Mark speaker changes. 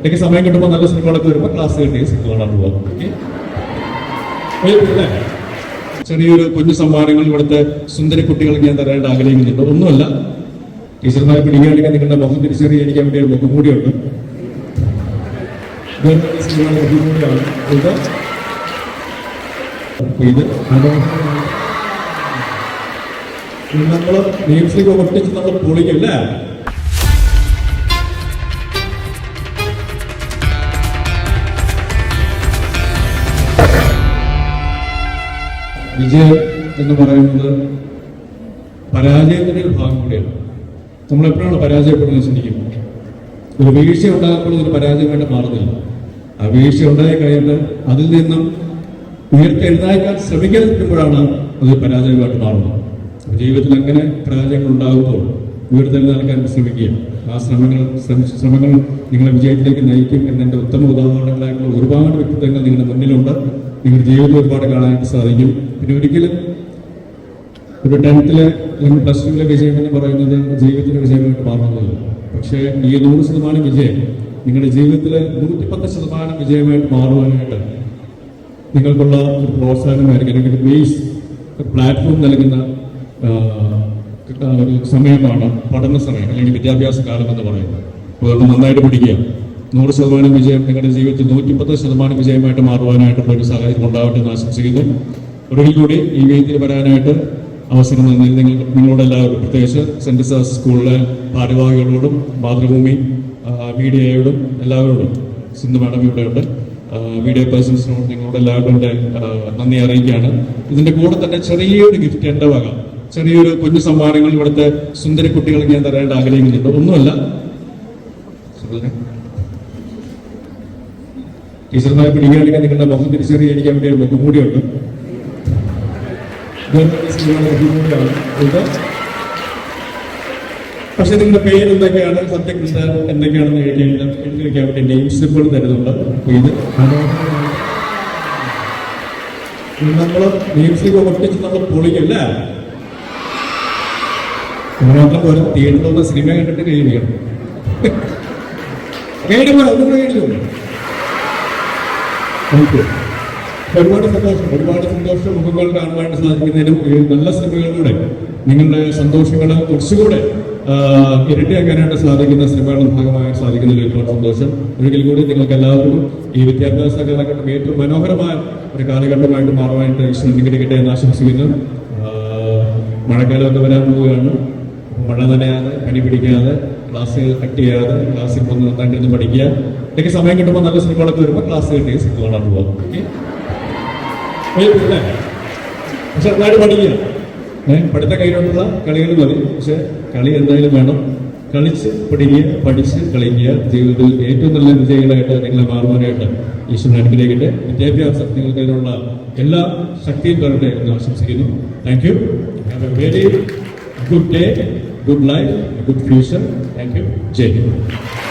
Speaker 1: ഇടയ്ക്ക് സമയം കിട്ടുമ്പോൾ നല്ല സിനിമകളൊക്കെ വരുമ്പോൾ ക്ലാസ് കിട്ടിയ സിനിമ കാണാൻ പോകാം. ചെറിയൊരു കുഞ്ഞു സമ്മാനങ്ങൾ ഇവിടുത്തെ സുന്ദരി കുട്ടികൾക്ക് ഞാൻ തരാനായിട്ട് ആഗ്രഹിക്കുന്നുണ്ട്. ഒന്നുമല്ല, ടീച്ചർമാരെ പിടിക്കുകയാണെങ്കിൽ നിങ്ങളുടെ മുഖം തിരിച്ചറിയാൻ വേണ്ടി ഒരു മുഖം കൂടിയുണ്ട്. ഇത് നമ്മള് നെയിംസിലേക്ക് ഒട്ടിച്ച് നമ്മൾ പൊളിക്കല്ലേ. വിജയം എന്ന് പറയുന്നത് പരാജയത്തിന്റെ ഒരു ഭാഗം കൂടിയാണ്. നമ്മളെപ്പോഴാണ് പരാജയപ്പെടുന്നത് ചിന്തിക്കും. ഒരു വീഴ്ച ഉണ്ടാകുമ്പോൾ ഒരു പരാജയമായിട്ട് മാറുന്നില്ല. ആ വീഴ്ച ഉണ്ടായി കഴിഞ്ഞിട്ട് അതിൽ നിന്നും ഉയർത്തെഴുന്നേൽക്കാൻ ശ്രമിക്കാതിരിക്കുമ്പോഴാണ് അത് പരാജയമായിട്ട് മാറുന്നത്. ജീവിതത്തിൽ അങ്ങനെ പരാജയങ്ങൾ ഉണ്ടാകുമ്പോൾ ഉയർത്തെഴുന്നേൽക്കാൻ ശ്രമിക്കുക. ആ ശ്രമങ്ങൾ നിങ്ങളെ വിജയത്തിലേക്ക് നയിക്കും എന്നതിൻ്റെ ഉത്തമ ഉദാഹരണങ്ങളായിട്ടുള്ള ഒരുപാട് വ്യക്തിത്വങ്ങൾ നിങ്ങളുടെ മുന്നിലുണ്ട്. നിങ്ങളുടെ ജീവിതത്തിൽ ഒരുപാട് കാണാനായിട്ട് സാധിക്കും. പിന്നെ ഒരിക്കലും ഒരു 10th അല്ലെങ്കിൽ +2 വിജയം എന്ന് പറയുന്നത് ജീവിതത്തിന്റെ വിജയമായിട്ട് മാറുന്നില്ല. പക്ഷേ ഈ 100% വിജയം നിങ്ങളുടെ ജീവിതത്തിലെ 110% വിജയമായിട്ട് മാറുവാനായിട്ട് നിങ്ങൾക്കുള്ള ഒരു പ്രോത്സാഹനമായിരിക്കും, അല്ലെങ്കിൽ ഒരു ബേസ്, ഒരു പ്ലാറ്റ്ഫോം നൽകുന്ന ഒരു സമയമാണ് പഠന സമയം അല്ലെങ്കിൽ വിദ്യാഭ്യാസ കാലം എന്ന് പറയുന്നത്. അപ്പോൾ നന്നായിട്ട് പഠിക്കുക. 100% വിജയം നിങ്ങളുടെ ജീവിതത്തിൽ 110% വിജയമായിട്ട് മാറുവാനായിട്ടുള്ള ഒരു സാഹചര്യം ഉണ്ടാവട്ടെ എന്ന് ആശംസിക്കുന്നു. ഒരിക്കൽ കൂടി ഈ വേദിയിൽ വരാനായിട്ട് അവസരം നിങ്ങളോടെല്ലാവരും, പ്രത്യേകിച്ച് സെന്റ് ജോസഫ് സ്കൂളിലെ ഭാരവാഹികളോടും മാതൃഭൂമി മീഡിയയോടും എല്ലാവരോടും, സിന്ധു മാഡം ഇവിടെയുണ്ട്, മീഡിയ പേഴ്സൺസിനോട് നിങ്ങളോടെല്ലാവരും നന്ദി അറിയിക്കുകയാണ്. ഇതിന്റെ കൂടെ തന്നെ ചെറിയൊരു ഗിഫ്റ്റ് എൻ്റെ വക, ചെറിയൊരു കുഞ്ഞു സമ്മാനങ്ങൾ ഇവിടുത്തെ സുന്ദരി കുട്ടികൾക്ക് ഞാൻ തരാനായിട്ട് ആഗ്രഹിക്കുന്നുണ്ട്. ഒന്നുമല്ല, ടീച്ചർമാരെ പിടിക്കുകയാണെങ്കിൽ നിങ്ങളുടെ മുഖം തിരിച്ചറിയാൻ വേണ്ടി ഒരു മുഖം കൂടിയുണ്ട്. പക്ഷെ നിങ്ങളുടെ പേര് എന്തൊക്കെയാണ്, സബ്ജക്ട് എന്തൊക്കെയാണെന്ന് എഴുതി വെക്കാൻ വേണ്ടി നെയിം സ്ലിപ്പുകൾ തരുന്നുണ്ട്. അപ്പൊ ഇത് നമ്മള് നെയിം സ്ലിപ്പ് ഒട്ടിച്ച് നമ്മൾ പൊളിക്കല്ല. മാത്രം പോലെ തിയേറ്ററിലുള്ള സിനിമ കണ്ടിട്ട് കഴിയുകയാണ്. ഒരുപാട് സന്തോഷം മുഖങ്ങൾ കാണുവാനായിട്ട് സാധിക്കുന്നതിനും നല്ല സിനിമകളിലൂടെ നിങ്ങളുടെ സന്തോഷങ്ങൾ കുറച്ചുകൂടെ ഇരട്ടിയാക്കാനായിട്ട് സാധിക്കുന്ന സിനിമകളുടെ ഭാഗമായി സാധിക്കുന്നതിൽ ഒരുപാട് സന്തോഷം. ഒരിക്കൽ കൂടി നിങ്ങൾക്ക് എല്ലാവർക്കും ഈ വിദ്യാഭ്യാസ കാലഘട്ടം ഏറ്റവും മനോഹരമായ ഒരു കാലഘട്ടമായിട്ട് മാറുവാനായിട്ട് ഈശ്വരൻ അനുഗ്രഹിക്കട്ടെ എന്ന് ആശംസിക്കുന്നു. മഴക്കാലമൊക്കെ വരാൻ പോവുകയാണ്. മഴ നനയാതെ, പനി പിടിക്കാതെ, ക്ലാസ് കട്ട് ചെയ്യാതെ, ക്ലാസ്സിൽ വന്ന് നന്നായിട്ട് പഠിക്കുക. ഇടയ്ക്ക് സമയം കിട്ടുമ്പോൾ നല്ല സിനിമകളൊക്കെ വരുമ്പോൾ ക്ലാസ് കിട്ടിയ സിനിമ കാണാൻ പോകാം. പക്ഷെ നന്നായിട്ട് പഠിക്കുക. പഠിത്ത കയ്യിലോട്ടുള്ള കളികൾ മതി, പക്ഷെ കളി എന്തായാലും വേണം. കളിച്ച് പഠിക്കുക, പഠിച്ച് കളിക്കുക. ജീവിതത്തിൽ ഏറ്റവും നല്ല വിജയികളായിട്ട് നിങ്ങളെ മാറുവാനായിട്ട് ഈശ്വരൻ അനുഗ്രഹിക്കട്ടെ. വിദ്യാഭ്യാസം നിങ്ങൾക്കതിനുള്ള എല്ലാ ശക്തിയും തരട്ടെ എന്ന് ആശംസിക്കുന്നു. Thank you. Have A very good day, good life, good future. Thank you. Jai Hind.